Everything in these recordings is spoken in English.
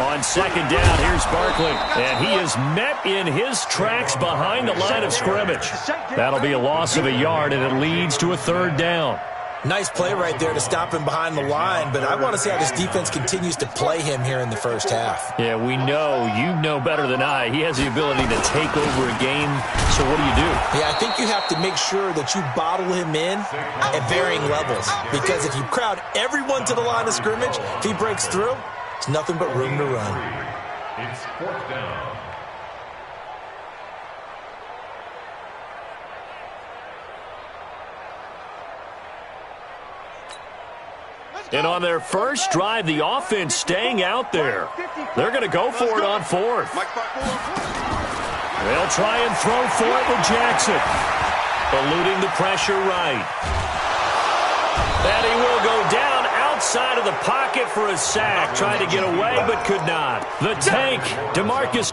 On second down, here's Barkley. And he is met in his tracks behind the line of scrimmage. That'll be a loss of a yard, and it leads to a third down. Nice play right there to stop him behind the line, but I want to see how this defense continues to play him here in the first half. Yeah, we know, you know better than I, he has the ability to take over a game, so what do you do? Yeah, I think you have to make sure that you bottle him in at varying levels, because if you crowd everyone to the line of scrimmage, if he breaks through, it's nothing but room to run. It's fourth down. And on their first drive, the offense staying out there. They're going to go for it on fourth. They'll try and throw for it with Jackson. Eluding the pressure right. And he will go down outside of the pocket for a sack. Tried to get away but could not. The tank, DeMarcus.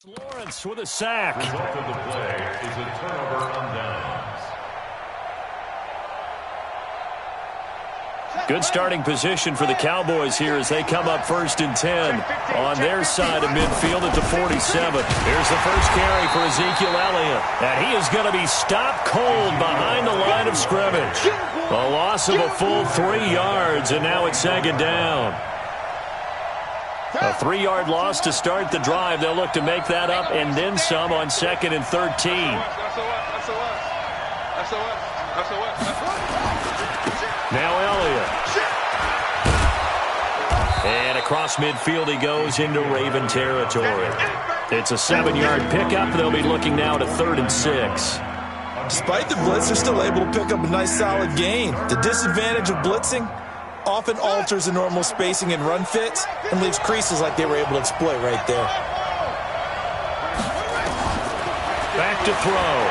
Lawrence with a sack. The result of the play is a turnover on downs. Good starting position for the Cowboys here as they come up 1st and 10 on their side of midfield at the 47. Here's the first carry for Ezekiel Elliott. And he is going to be stopped cold behind the line of scrimmage. A loss of a full 3 yards, and now it's 2nd down. A 3-yard loss to start the drive. They'll look to make that up and then some on 2nd and 13. Now Elliott. And across midfield he goes into Raven territory. It's a 7-yard pickup. They'll be looking now to 3rd and 6. Despite the blitz, they're still able to pick up a nice solid gain. The disadvantage of blitzing often alters the normal spacing and run fits and leaves creases like they were able to exploit right there. Back to throw.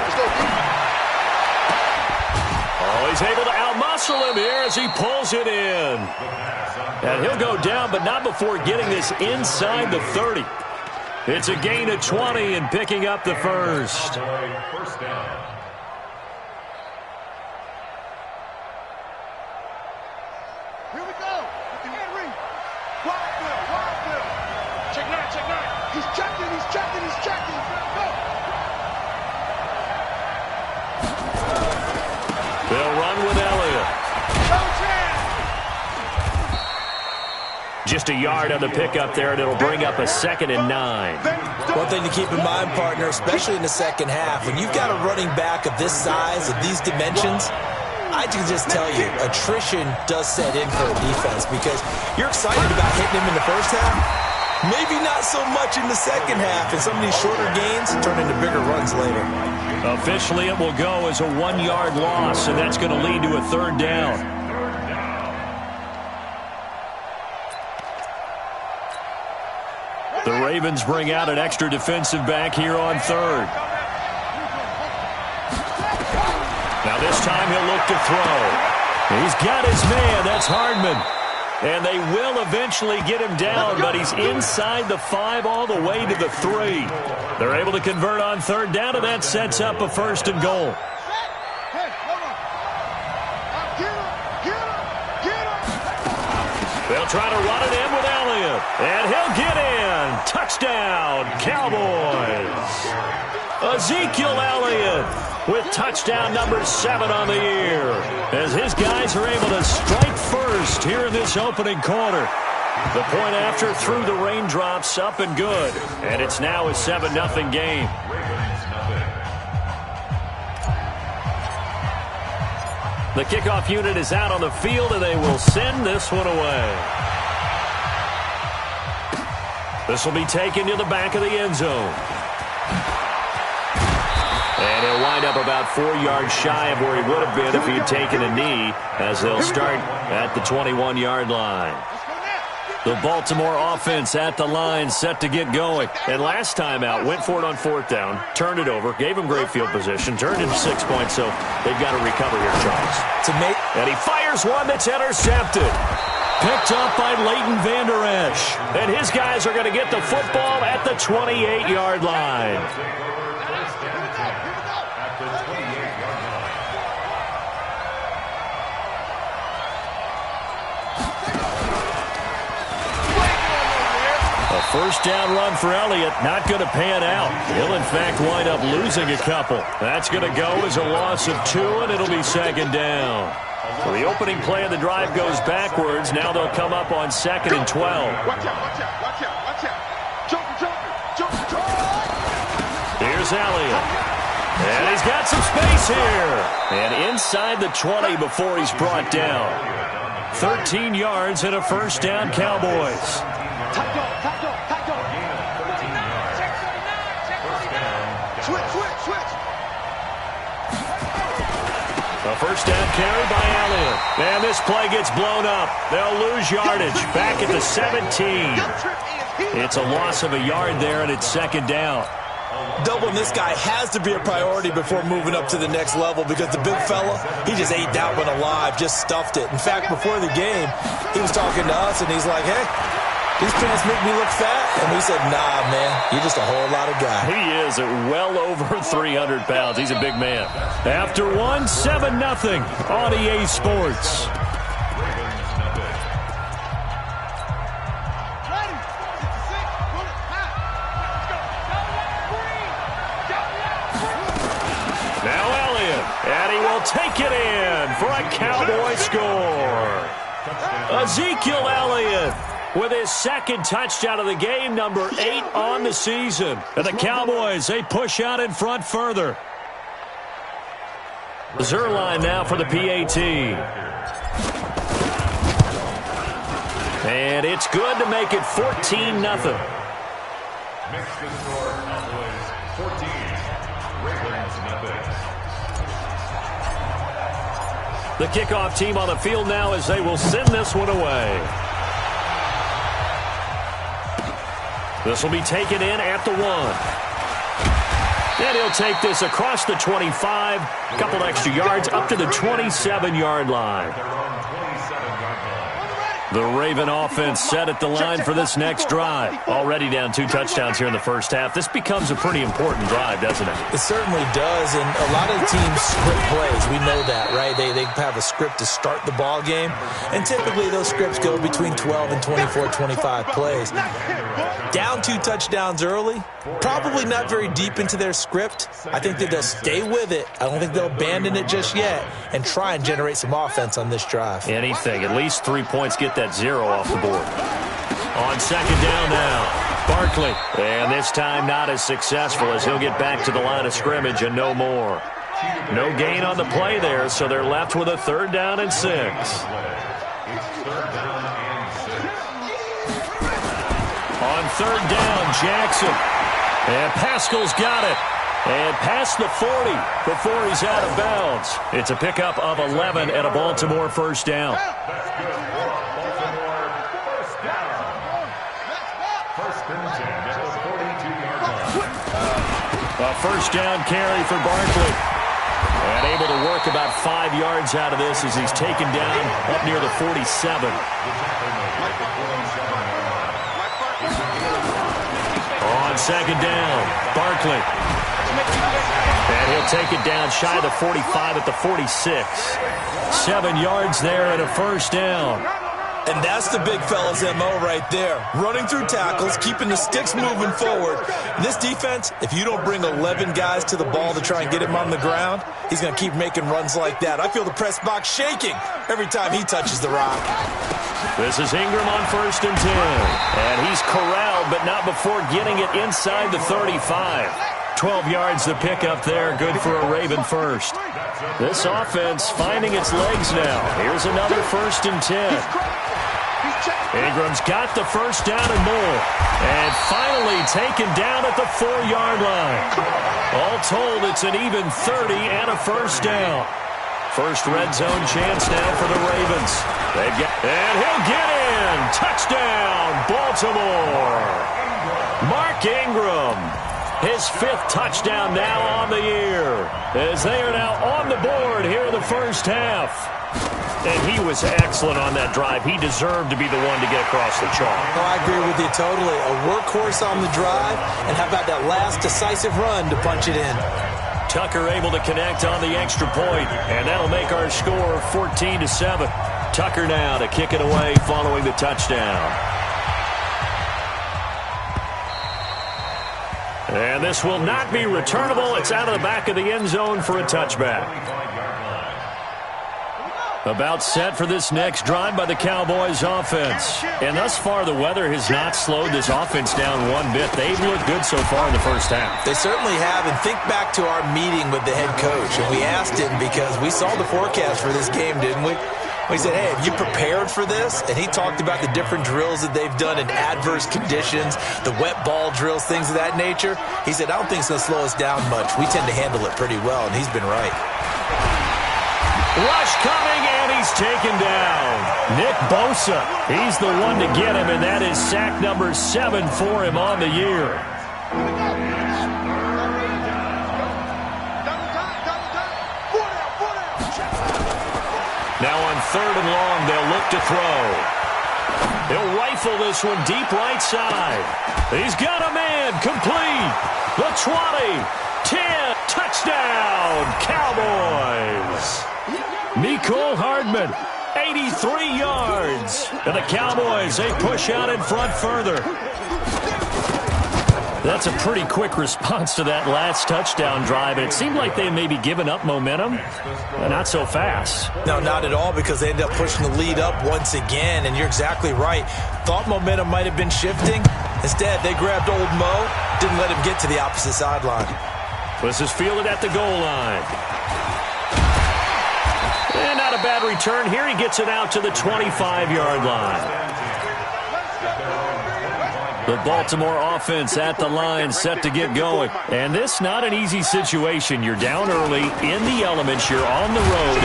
Oh, he's able to outmuscle him here as he pulls it in. And he'll go down, but not before getting this inside the 30. It's a gain of 20 and picking up the first. First down. Here we go. Henry. Wide field. Check nine. He's checking. Go. They'll run with Elliott. Just a yard on the pickup there, and it'll bring up a 2nd and 9. One thing to keep in mind, partner, especially in the second half, when you've got a running back of this size, of these dimensions, I can just tell you, attrition does set in for a defense because you're excited about hitting him in the first half. Maybe not so much in the second half, and some of these shorter gains turn into bigger runs later. Officially, it will go as a 1-yard loss, and that's going to lead to a 3rd down. The Ravens bring out an extra defensive back here on 3rd. Now this time he'll look to throw. He's got his man. That's Hardman. And they will eventually get him down, but he's inside the 5 all the way to the 3. They're able to convert on 3rd down, and that sets up a 1st and goal. They'll try to run it in with Elliott, and he'll get in. Touchdown, Cowboys. Ezekiel Elliott with touchdown number 7 on the year, as his guys are able to strike first here in this opening quarter. The point after through the raindrops, up and good, and it's now a 7-0 game. The kickoff unit is out on the field, and they will send this one away. This will be taken to the back of the end zone. And he'll wind up about 4 yards shy of where he would have been if he had taken a knee, as they'll start at the 21-yard line. The Baltimore offense at the line, set to get going. And last time out, went for it on 4th down, turned it over, gave him great field position, turned into 6 points, so they've got to recover here, Charles. And he fires one that's intercepted. Picked up by Leighton Vander Esch. And his guys are going to get the football at the 28-yard line. A first down run for Elliott, not going to pan out. He'll, in fact, wind up losing a couple. That's going to go as a loss of 2, and it'll be 2nd down. So the opening play of the drive goes backwards. Now they'll come up on 2nd and 12. Watch out. Jump. Here's Elliott. And he's got some space here. And inside the 20 before he's brought down. 13 yards and a first down, Cowboys. Switch. A first down carry by Elliott. And this play gets blown up. They'll lose yardage. Back at the 17. It's a loss of a yard there, and it's 2nd down. Doubling this guy has to be a priority before moving up to the next level because the big fella, he just ate that one alive, just stuffed it. In fact, before the game, he was talking to us, and he's like, hey, these pants make me look fat. And we said, nah, man, you're just a whole lot of guy. He is at well over 300 pounds. He's a big man. After one, 7-0 on EA Sports. And he will take it in for a Cowboy score. Ezekiel Elliott with his second touchdown of the game, number 8 on the season. And the Cowboys, they push out in front further. Zerline now for the PAT. And it's good to make it 14-0. Makes the score Cowboys 14, Ravens nothing. The kickoff team on the field now as they will send this one away. This will be taken in at the 1. And he'll take this across the 25, a couple extra yards up to the 27-yard line. The Raven offense set at the line for this next drive. Already down 2 touchdowns here in the first half. This becomes a pretty important drive, doesn't it? It certainly does, and a lot of teams script plays. We know that, right? They have a script to start the ball game, and typically those scripts go between 12 and 24, 25 plays. Down 2 touchdowns early, probably not very deep into their script. I think that they'll stay with it. I don't think they'll abandon it just yet and try and generate some offense on this drive. Anything, at least 3 points, get that 0 off the board. On second down now, Barkley. And this time not as successful as he'll get back to the line of scrimmage and no more. No gain on the play there, so they're left with a 3rd down and 6. On 3rd down, Jackson. And Pascal's got it. And past the 40 before he's out of bounds. It's a pickup of 11 and a Baltimore 1st down. A 1st down carry for Barkley. And able to work about 5 yards out of this as he's taken down up near the 47. On second down, Barkley. And he'll take it down shy of the 45 at the 46. 7 yards there and a 1st down. And that's the big fella's MO right there. Running through tackles, keeping the sticks moving forward. This defense, if you don't bring 11 guys to the ball to try and get him on the ground, he's going to keep making runs like that. I feel the press box shaking every time he touches the rock. This is Ingram on 1st and 10. And he's corralled, but not before getting it inside the 35. 12 yards to pick up there. Good for a Raven first. This offense finding its legs now. Here's another 1st and 10. Ingram's got the 1st down and more. And finally taken down at the 4-yard line. All told, it's an even 30 and a 1st down. First red zone chance now for the Ravens. And he'll get in. Touchdown, Baltimore. Mark Ingram. His 5th touchdown now on the year. As they are now on the board here in the first half. And he was excellent on that drive. He deserved to be the one to get across the chalk. Oh, I agree with you totally. A workhorse on the drive, and how about that last decisive run to punch it in? Tucker able to connect on the extra point, and that'll make our score 14-7. Tucker now to kick it away following the touchdown. And this will not be returnable. It's out of the back of the end zone for a touchback. About set for this next drive by the Cowboys offense. And thus far, the weather has not slowed this offense down one bit. They've looked good so far in the first half. They certainly have. And think back to our meeting with the head coach. And we asked him because we saw the forecast for this game, didn't we? We said, hey, have you prepared for this? And he talked about the different drills that they've done in adverse conditions, the wet ball drills, things of that nature. He said, I don't think it's going to slow us down much. We tend to handle it pretty well, and he's been right. Rush coming, and he's taken down. Nick Bosa, he's the one to get him, and that is sack number 7 for him on the year. Now on 3rd and long, they'll look to throw. He'll rifle this one deep right side. He's got a man. Complete. The 20. 10. Touchdown, Cowboys. Mecole Hardman, 83 yards. And the Cowboys, they push out in front further. That's a pretty quick response to that last touchdown drive. And it seemed like they may be giving up momentum. Not so fast. No, not at all, because they ended up pushing the lead up once again. And you're exactly right. Thought momentum might have been shifting. Instead, they grabbed old Mo, didn't let him get to the opposite sideline. This is fielded at the goal line. And not a bad return here. He gets it out to the 25-yard line. The Baltimore offense at the line, set to get going. And this not an easy situation. You're down early, in the elements, you're on the road.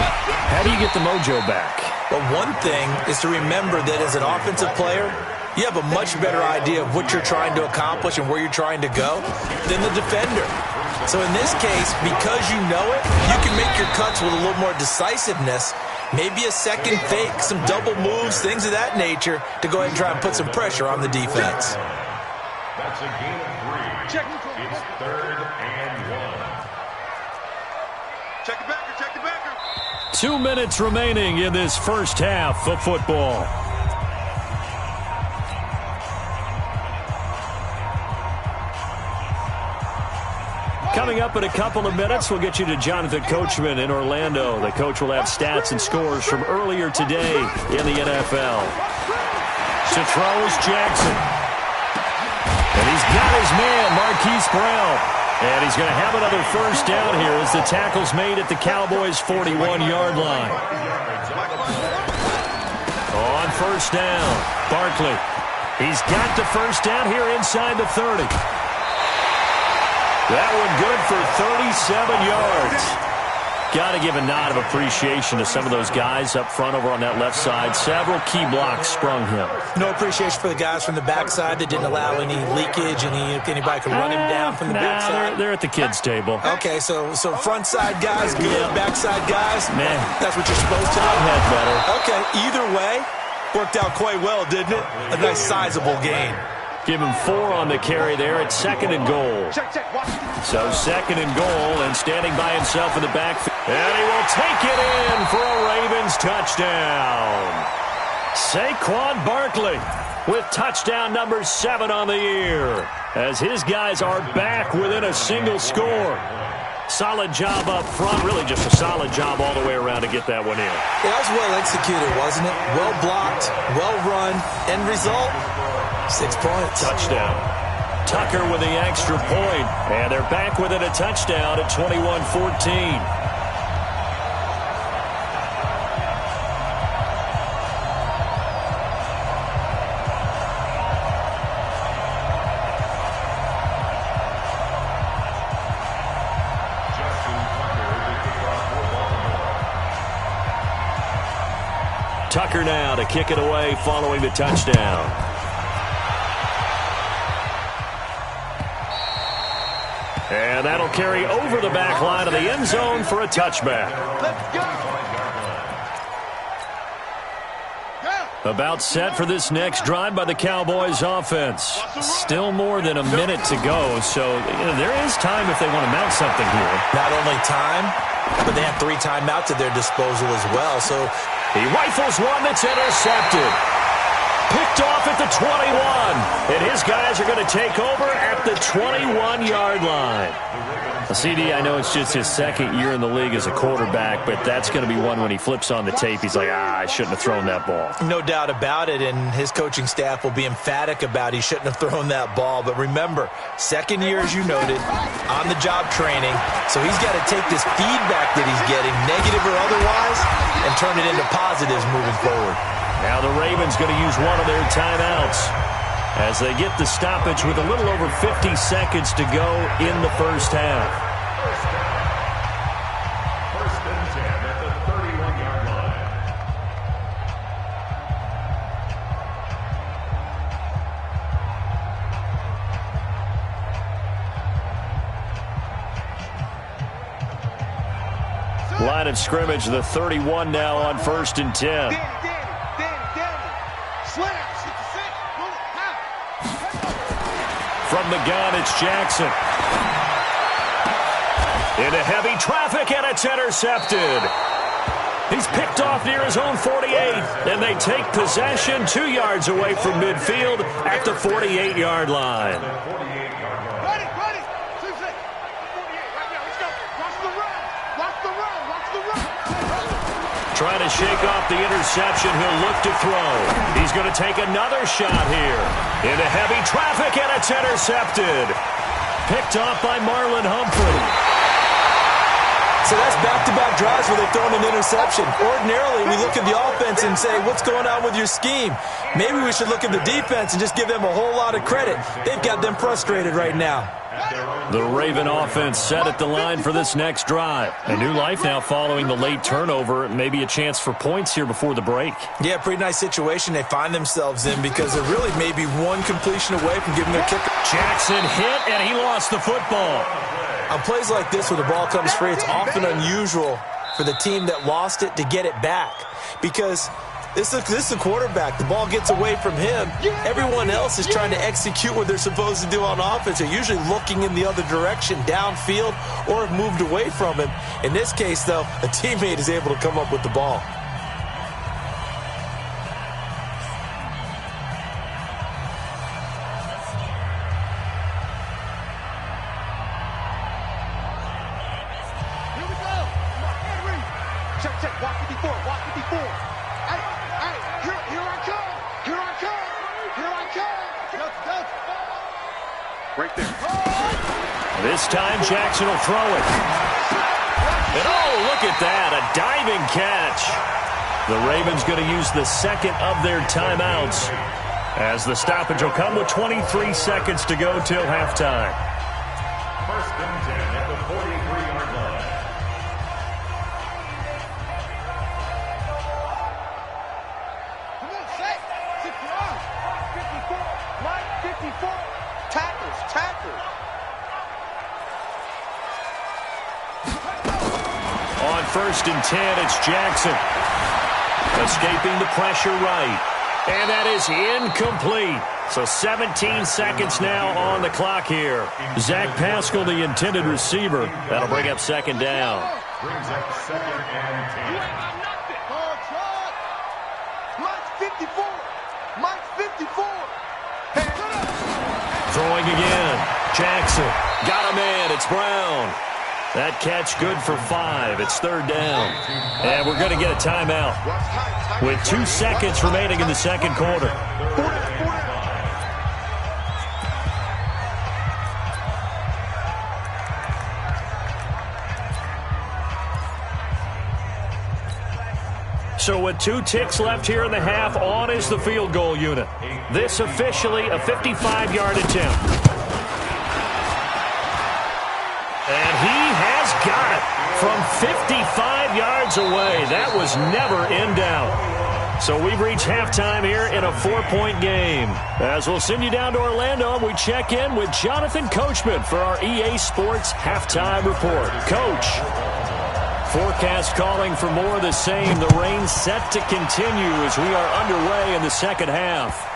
How do you get the mojo back? Well, one thing is to remember that as an offensive player, you have a much better idea of what you're trying to accomplish and where you're trying to go than the defender. So in this case, because you know it, you can make your cuts with a little more decisiveness. Maybe a second fake, some double moves, things of that nature, to go ahead and try and put some pressure on the defense. That's a gain of 3. It's 3rd and 1. Check the backer, check the backer. 2 minutes remaining in this first half of football. Coming up in a couple of minutes, we'll get you to Jonathan Coachman in Orlando. The coach will have stats and scores from earlier today in the NFL. To throw is Jackson. And he's got his man, Marquise Brown. And he's going to have another first down here as the tackle's made at the Cowboys' 41-yard line. On first down, Barkley. He's got the first down here inside the 30. That one good for 37 yards. Got to give a nod of appreciation to some of those guys up front over on that left side. Several key blocks sprung him. No appreciation for the guys from the backside that didn't allow any leakage, anybody could run him down from the backside. They're at the kids' table. Okay, so front side guys, good, backside guys, man, that's what you're supposed to do. I've had better. Okay, either way, worked out quite well, didn't it? A nice sizable gain. Give him 4 on the carry there at 2nd and goal. So 2nd and goal, and standing by himself in the backfield. And he will take it in for a Ravens touchdown. Saquon Barkley with touchdown number 7 on the year, as his guys are back within a single score. Solid job up front, really just a solid job all the way around to get that one in. Yeah, that was well executed, wasn't it? Well blocked, well run, end result, 6 points. Touchdown. Tucker with the extra point, and they're back within a touchdown at 21-14. Tucker now to kick it away following the touchdown. And that'll carry over the back line of the end zone for a touchback. Let's go. About set for this next drive by the Cowboys offense. Still more than a minute to go, so there is time if they want to mount something here. Not only time, but they have 3 timeouts at their disposal as well. So he rifles one that's intercepted. Picked off at the 21. And his guys are going to take over at the 21-yard line. CD, I know it's just his 2nd year in the league as a quarterback, but that's going to be one when he flips on the tape, he's like, I shouldn't have thrown that ball. No doubt about it, and his coaching staff will be emphatic about he shouldn't have thrown that ball. But remember, 2nd year, as you noted, on-the-job training, so he's got to take this feedback that he's getting, negative or otherwise, and turn it into positives moving forward. Now the Ravens going to use one of their timeouts as they get the stoppage with a little over 50 seconds to go in the first half. First and 10 at the 31-yard line. Line of scrimmage, the 31 now on 1st and 10. Danny. Slams. From the gun, it's Jackson. Into heavy traffic, and it's intercepted. He's picked off near his own 48, and they take possession 2 yards away from midfield at the 48-yard line. Trying to shake off the interception, he'll look to throw. He's going to take another shot here. Into heavy traffic, and it's intercepted. Picked off by Marlon Humphrey. So that's back-to-back drives where they've thrown an interception. Ordinarily, we look at the offense and say, what's going on with your scheme? Maybe we should look at the defense and just give them a whole lot of credit. They've got them frustrated right now. The Raven offense set at the line for this next drive. A new life now following the late turnover. Maybe a chance for points here before the break. Yeah, pretty nice situation they find themselves in because they're really maybe one completion away from giving their kicker. Jackson hit, and he lost the football. On plays like this where the ball comes free, it's often unusual for the team that lost it to get it back because this is a quarterback. The ball gets away from him. Everyone else is trying to execute what they're supposed to do on offense. They're usually looking in the other direction, downfield, or have moved away from him. In this case, though, a teammate is able to come up with the ball. Check, walk 54, walk 54. Hey, here I come. Right there. This time, Jackson will throw it. And oh, look at that, a diving catch. The Ravens going to use the second of their timeouts as the stoppage will come with 23 seconds to go till halftime. First and 10 at the 43-yard line. Come on, set. Sit down. 54. Line 54. Tackles. On first and 10, it's Jackson. Escaping the pressure right. And that is incomplete. So 17 seconds now on the clock here. Zach Pascal, the intended receiver. That'll bring up second down. Brings up second and 10. Mike's 54. Mike's 54. Throwing again. Jackson. Got a man. It's Brown. That catch good for 5. It's third down. And we're going to get a timeout with 2 seconds remaining in the second quarter. So with 2 ticks left here in the half, on is the field goal unit. This officially a 55-yard attempt. And he has got it from 55 yards away. That was never in doubt. So we've reached halftime here in a 4-point game. As we'll send you down to Orlando, we check in with Jonathan Coachman for our EA Sports Halftime Report. Coach, forecast calling for more of the same. The rain set to continue as we are underway in the second half.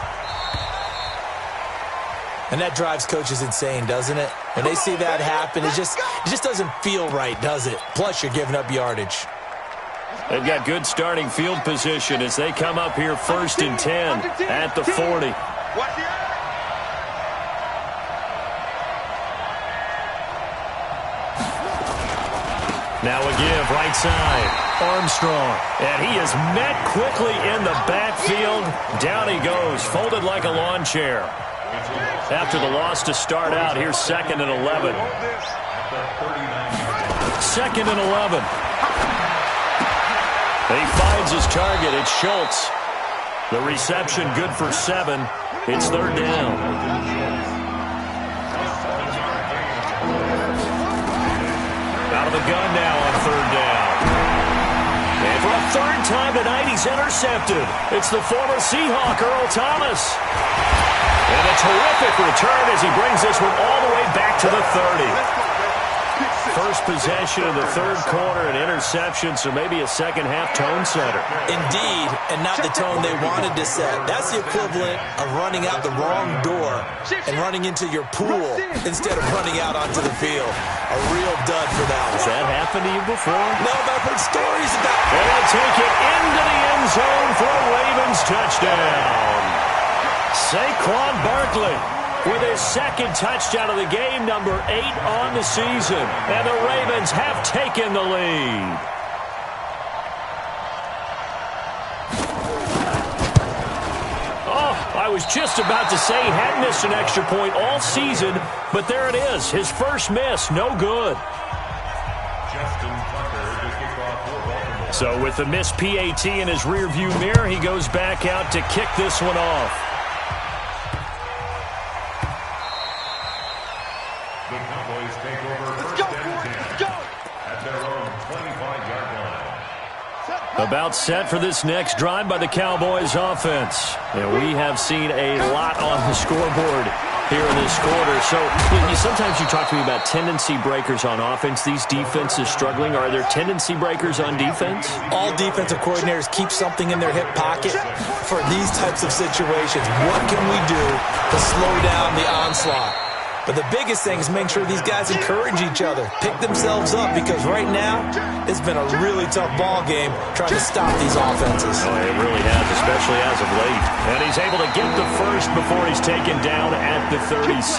And that drives coaches insane, doesn't it? When they see that happen, it just doesn't feel right, does it? Plus, you're giving up yardage. They've got good starting field position as they come up here first and 10 at the 40. Now a give, right side. Armstrong. And he is met quickly in the backfield. Down he goes, folded like a lawn chair. After the loss to start out, here's second and 11. Second and 11. He finds his target. It's Schultz. The reception good for 7. It's third down. Out of the gun now on third down. And for a third time tonight, he's intercepted. It's the former Seahawk, Earl Thomas. And a terrific return as he brings this one all the way back to the 30. first possession of the third quarter, an interception, so maybe a second-half tone setter. Indeed, and not the tone they wanted to set. That's the equivalent of running out the wrong door and running into your pool instead of running out onto the field. A real dud for that one. Has that happened to you before? No, but I've heard stories about it. And they'll take it into the end zone for a Ravens touchdown. Saquon Barkley with his second touchdown of the game, number 8 on the season. And the Ravens have taken the lead. Oh, I was just about to say he hadn't missed an extra point all season, but there it is. His first miss, no good. So with the missed PAT in his rearview mirror, he goes back out to kick this one off. The Cowboys take over first and 10 at their own 25-yard line. About set for this next drive by the Cowboys offense. And we have seen a lot on the scoreboard here in this quarter. So sometimes you talk to me about tendency breakers on offense. These defenses struggling. Are there tendency breakers on defense? All defensive coordinators keep something in their hip pocket for these types of situations. What can we do to slow down the onslaught? But the biggest thing is make sure these guys encourage each other, pick themselves up, because right now it's been a really tough ball game trying to stop these offenses. Oh, it really has, especially as of late. And he's able to get the first before he's taken down at the 36.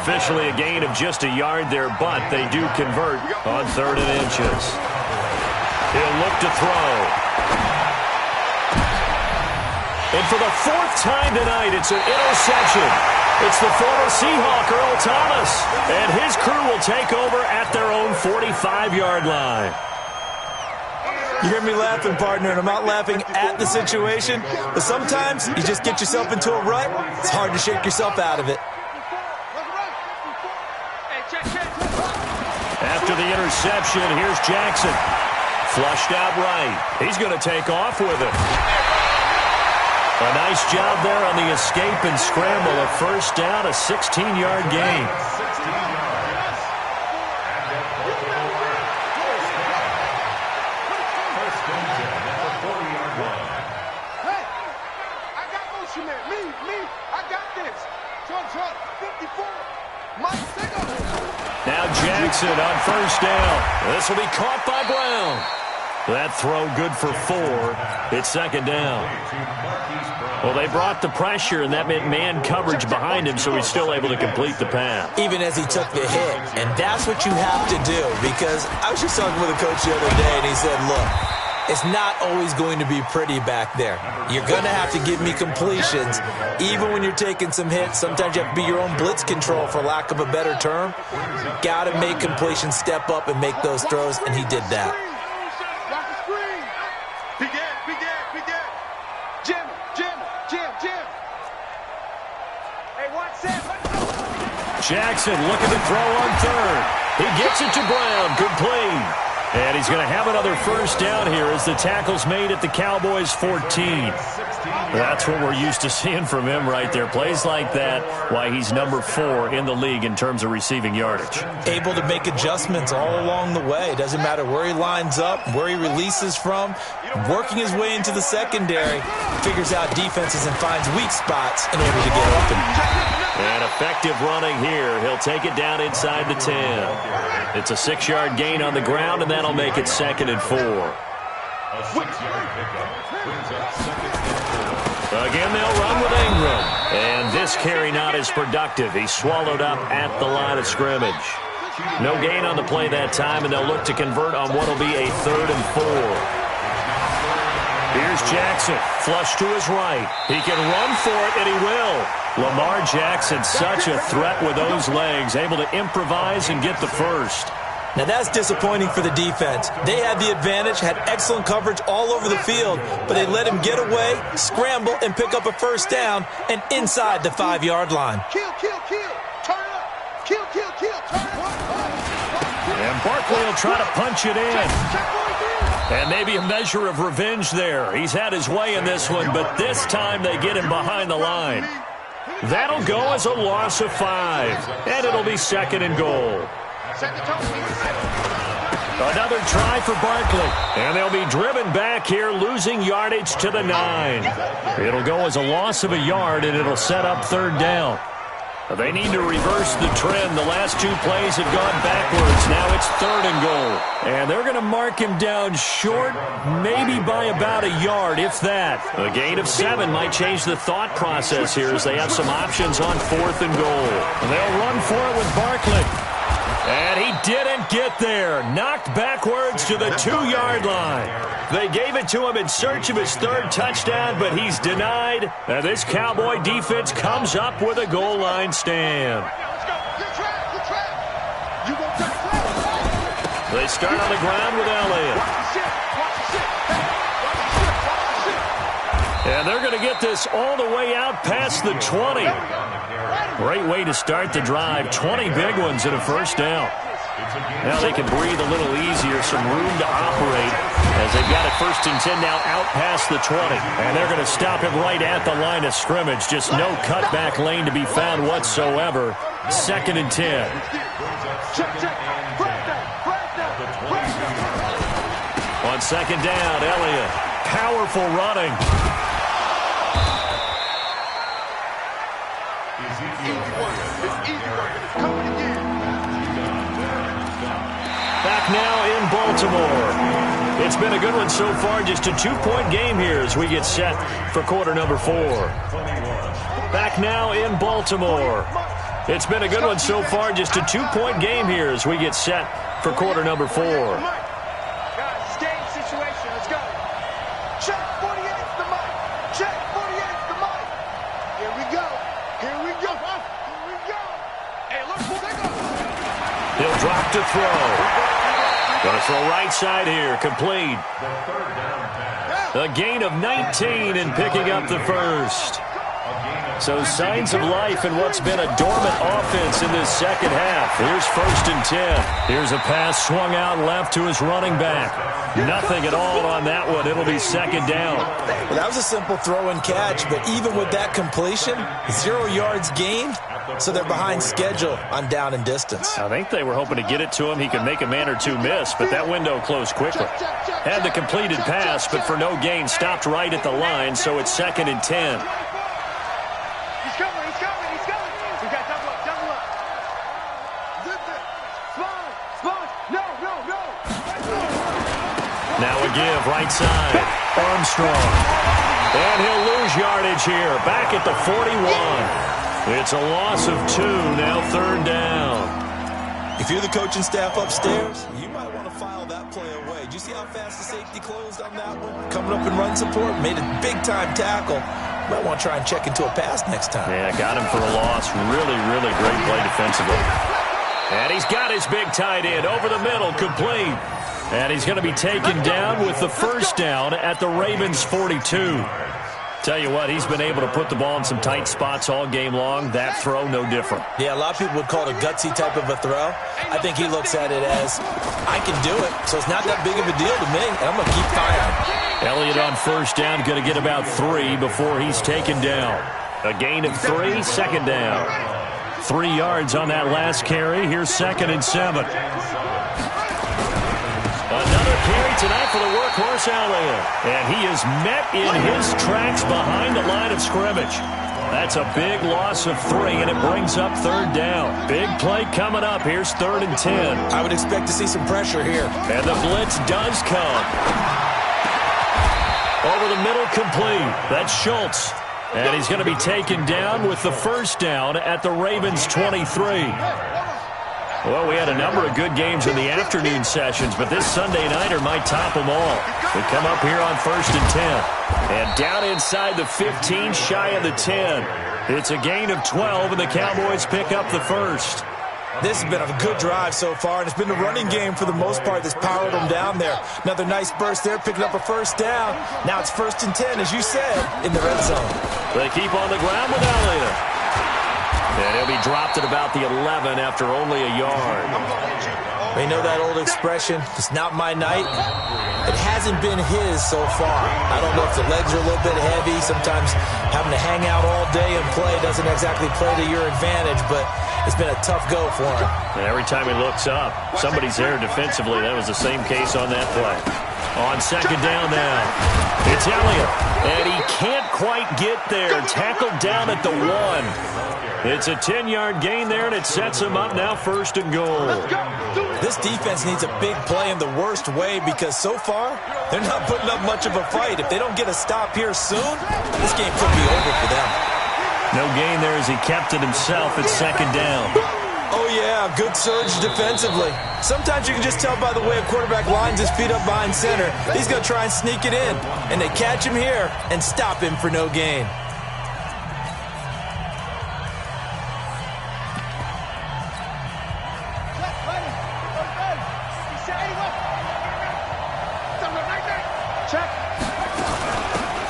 Officially a gain of just a yard there, but they do convert on 3rd and inches. He'll look to throw. And for the 4th time tonight, it's an interception. It's the former Seahawk, Earl Thomas, and his crew will take over at their own 45-yard line. You hear me laughing, partner, and I'm not laughing at the situation, but sometimes you just get yourself into a rut. It's hard to shake yourself out of it. After the interception, here's Jackson. Flushed out right. He's going to take off with it. A nice job there on the escape and scramble. A first down, a 16-yard gain. Now Jackson on first down. This will be caught by Brown. That throw good for 4. It's 2nd down. Well, they brought the pressure, and that meant man coverage behind him, so he's still able to complete the pass. Even as he took the hit. And that's what you have to do, because I was just talking with a coach the other day, and he said, look, it's not always going to be pretty back there. You're going to have to give me completions. Even when you're taking some hits, sometimes you have to be your own blitz control, for lack of a better term. Got to make completions step up and make those throws, and he did that. Jackson looking to throw on 3rd. He gets it to Brown. Complete. And he's going to have another first down here as the tackle's made at the Cowboys' 14. That's what we're used to seeing from him right there. Plays like that, why he's number 4 in the league in terms of receiving yardage. Able to make adjustments all along the way. Doesn't matter where he lines up, where he releases from. Working his way into the secondary, figures out defenses and finds weak spots in order to get open. And effective running here. He'll take it down inside the 10. It's a 6-yard gain on the ground, and that'll make it 2nd and 4. A 6-yard pickup brings up 2nd and 4. Again, they'll run with Ingram. And this carry not as productive. He's swallowed up at the line of scrimmage. No gain on the play that time, and they'll look to convert on what will be a 3rd and 4. Here's Jackson, flush to his right. He can run for it, and he will. Lamar Jackson, such a threat with those legs, able to improvise and get the first. Now that's disappointing for the defense. They had the advantage, had excellent coverage all over the field, but they let him get away, scramble, and pick up a first down, and inside the 5-yard line. Kill, kill, kill. Turn it up. Kill, kill, kill. Turn it up. And Barkley will try to punch it in. And maybe a measure of revenge there. He's had his way in this one, but this time they get him behind the line. That'll go as a loss of 5, and it'll be 2nd and goal. Set the tone. Another try for Barkley. And they'll be driven back here, losing yardage to the 9. It'll go as a loss of a yard, and it'll set up third down. They need to reverse the trend. The last 2 plays have gone backwards. Now it's 3rd and goal. And they're going to mark him down short, maybe by about a yard, if that. A gain of 7 might change the thought process here as they have some options on 4th and goal. And they'll run for it with Barkley. And he didn't get there. Knocked backwards to the 2-yard line. They gave it to him in search of his 3rd touchdown, but he's denied. And this Cowboy defense comes up with a goal line stand. Let's go. Good trap. Good trap. You go trap. They start on the ground with Elliott. Watch the shit. Watch the shit. Hey, watch the shit. Watch the shit. And they're going to get this all the way out past the 20. Great way to start the drive. 20 big ones and a first down. Now they can breathe a little easier, some room to operate as they've got it 1st and 10 now out past the 20. And they're going to stop him right at the line of scrimmage. Just no cutback lane to be found whatsoever. 2nd and 10. On 2nd down, Elliott. Powerful running. Back now in Baltimore. It's been a good one so far. Just a 2-point game here as we get set for quarter number 4. Back now in Baltimore. It's been a good one so far. Just a 2-point game here as we get set for quarter number 4. Guys, game situation. Let's go. Check 48's the mic. Check 48's the mic. Here we go. Here we go. Here we go. Hey, look, take off. He'll drop to throw. Going to throw right side here. Complete. A gain of 19 and picking up the first. So signs of life in what's been a dormant offense in this second half. Here's 1st and 10. Here's a pass swung out left to his running back. Nothing at all on that one. It'll be 2nd down. Well, that was a simple throw and catch, but even with that completion, 0 yards gained, so they're behind schedule on down and distance. I think they were hoping to get it to him. He could make a man or 2 miss, but that window closed quickly. Had the completed pass, but for no gain, stopped right at the line, so it's 2nd and 10. He's coming. He's coming. He's coming. We got double up. Double up. Spawn. No. Now a give, right side. Armstrong. And he'll lose yardage here. Back at the 41. It's a loss of 2, now 3rd down. If you're the coaching staff upstairs, you might want to file that play away. Did you see how fast the safety closed on that one? Coming up in run support, made a big-time tackle. Might want to try and check into a pass next time. Yeah, got him for a loss. Really, really great play defensively. And he's got his big tight end over the middle, complete. And he's going to be taken down with the 1st down at the Ravens' 42. Tell you what, he's been able to put the ball in some tight spots all game long. That throw, no different. Yeah, a lot of people would call it a gutsy type of a throw. I think he looks at it as, I can do it, so it's not that big of a deal to me, and I'm going to keep firing. Elliott on 1st down, going to get about 3 before he's taken down. A gain of 3, 2nd down. 3 yards on that last carry. Here's 2nd and 7. Another carry tonight for the workhorse Elliott. And he is met in his tracks behind the line of scrimmage. That's a big loss of 3, and it brings up 3rd down. Big play coming up. Here's 3rd and 10. I would expect to see some pressure here. And the blitz does come. Over the middle, complete. That's Schultz. And he's going to be taken down with the 1st down at the Ravens' 23. Well, we had a number of good games in the afternoon sessions, but this Sunday nighter might top them all. We come up here on 1st and 10. And down inside the 15, shy of the 10. It's a gain of 12, and the Cowboys pick up the 1st. This has been a good drive so far, and it's been the running game for the most part that's powered them down there. Another nice burst there, picking up a 1st down. Now it's 1st and 10, as you said, in the red zone. They keep on the ground with Elliott. And he'll be dropped at about the 11 after only a yard. You know that old expression, it's not my night? It hasn't been his so far. I don't know if the legs are a little bit heavy. Sometimes having to hang out all day and play doesn't exactly play to your advantage, but It's been a tough go for him. And every time he looks up, somebody's there defensively. That was the same case on that play. On second down now, it's Elliott. And he can't quite get there. Tackled down at the 1. It's a 10-yard gain there, and it sets him up now 1st and goal. This defense needs a big play in the worst way because so far, they're not putting up much of a fight. If they don't get a stop here soon, this game could be over for them. No gain there as he kept it himself at 2nd down. Oh, yeah, good surge defensively. Sometimes you can just tell by the way a quarterback lines his feet up behind center. He's going to try and sneak it in. And they catch him here and stop him for no gain.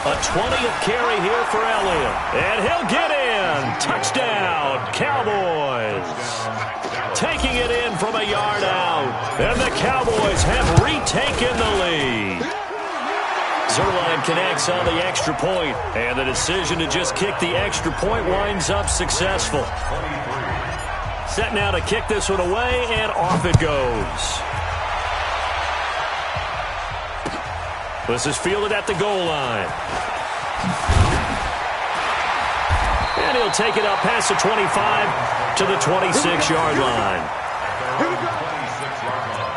A 20th carry here for Elliott. And he'll get in. Touchdown, Cowboys. Taking it in from a yard out. And the Cowboys have retaken the lead. Zerline connects on the extra point. And the decision to just kick the extra point winds up successful. Set now to kick this one away, and off it goes. This is fielded at the goal line. And he'll take it up past the 25 to the 26-yard line. Here we go. 26-yard line.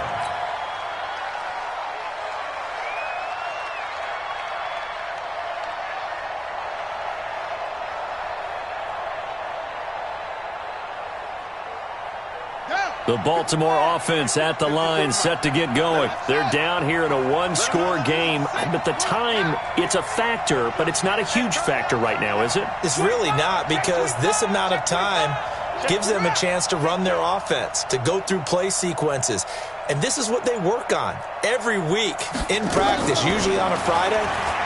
The Baltimore offense at the line, set to get going. They're down here in a one-score game, but the time, it's a factor, but it's not a huge factor right now, is it? It's really not, because this amount of time gives them a chance to run their offense, to go through play sequences. And this is what they work on every week in practice, usually on a Friday.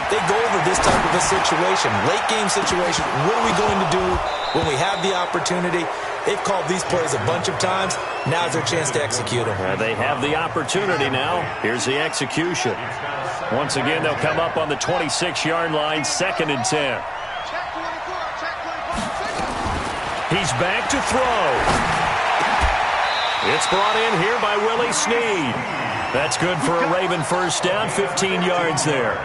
They go over this type of a situation, late game situation. What are we going to do when we have the opportunity? They've called these plays a bunch of times. Now's their chance to execute them. They have the opportunity now. Here's the execution. Once again, they'll come up on the 26-yard line, 2nd and 10. He's back to throw. It's brought in here by Willie Snead. That's good for a Raven first down, 15 yards there.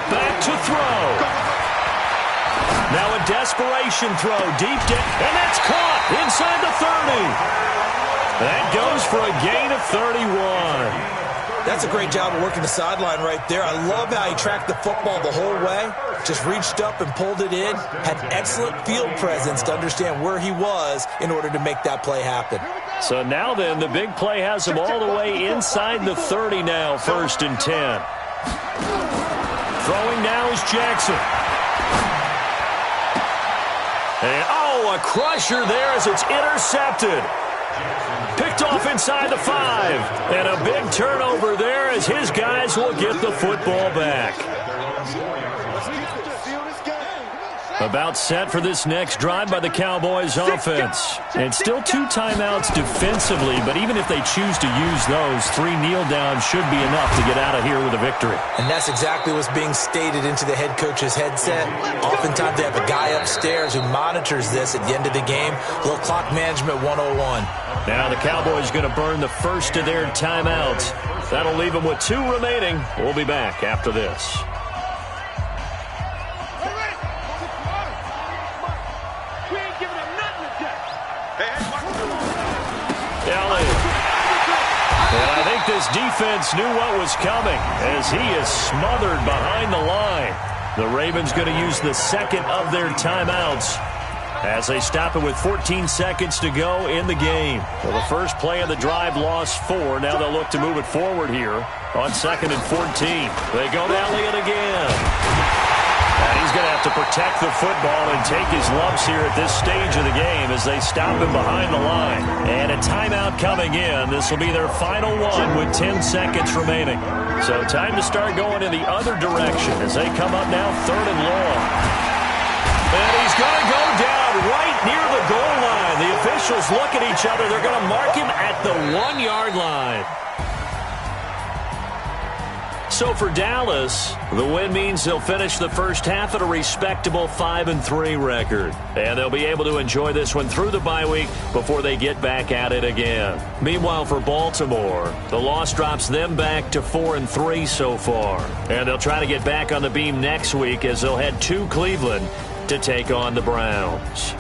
Back to throw. Now a desperation throw deep down, and that's caught inside the 30. That goes for a gain of 31. That's a great job of working the sideline right there. I love how he tracked the football the whole way. Just reached up and pulled it in. Had excellent field presence to understand where he was in order to make that play happen. So now then, the big play has him all the way inside the 30 now, 1st and 10. Throwing now is Jackson. And, a crusher there as it's intercepted. Picked off inside the 5. And a big turnover there as his guys will get the football back. About set for this next drive by the Cowboys offense. And still 2 timeouts defensively, but even if they choose to use those, 3 kneel downs should be enough to get out of here with a victory. And that's exactly what's being stated into the head coach's headset. Oftentimes they have a guy upstairs who monitors this at the end of the game. A little clock management 101. Now the Cowboys going to burn the first of their timeouts. That'll leave them with 2 remaining. We'll be back after this. And I think this defense knew what was coming as he is smothered behind the line. The Ravens going to use the 2nd of their timeouts as they stop it with 14 seconds to go in the game. Well, the first play of the drive lost 4. Now they'll look to move it forward here on 2nd and 14. They go to Elliott again. And he's going to have to protect the football and take his lumps here at this stage of the game as they stop him behind the line. And a timeout coming in. This will be their final one with 10 seconds remaining. So time to start going in the other direction as they come up now 3rd and long. And he's going to go down right near the goal line. The officials look at each other. They're going to mark him at the 1-yard line. So for Dallas, the win means they'll finish the first half at a respectable 5-3 record. And they'll be able to enjoy this one through the bye week before they get back at it again. Meanwhile, for Baltimore, the loss drops them back to 4-3 so far. And they'll try to get back on the beam next week as they'll head to Cleveland to take on the Browns.